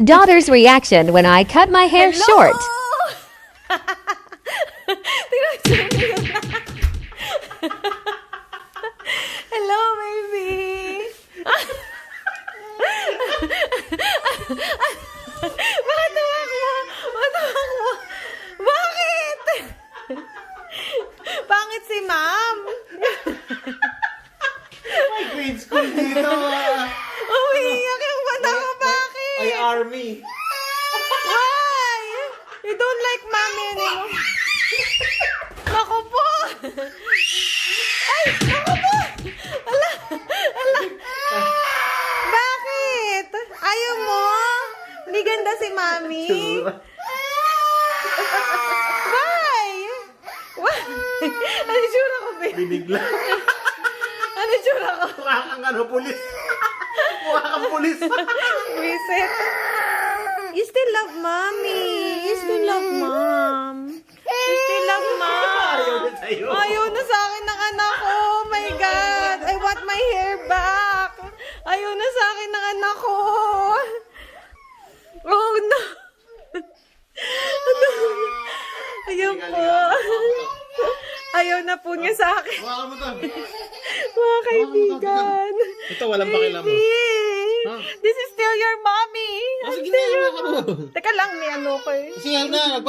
Daughter's reaction when I cut my hair short. Hello, baby. Bakit tumakbo? Bakit tumakbo? Bakit? Pangit si ma'am. May grade school dito. Umiiyak yung bata ko. Bakit? Ay, army. Why? You don't like mommy anymore? Naku po. Ay, naku po. Ala, ala. Bakit? Ayaw mo? Hindi ganda si mami? Why? Why? Ano tsura ko, babe? Binigla. Ano tsura ko? Mukha kang ano, pulis. Mukha kang pulis. Reset. You still love mommy. You still love mom. You still love mom. Ayaw na sa'yo. Ayaw na sa akin ng anak ko. Oh my God. I want my hair back. Ayaw na sa akin ng anak ko. Oh no. Ayaw po. Ayaw na po niya sa akin. Hawakan mo to. Mga kaibigan. Ito, walang pakialam mo. Baby. Huh? This is still your mommy. Oh, sige I'm still na, your hawakan mo. Teka lang, may ano ko eh. Sige na,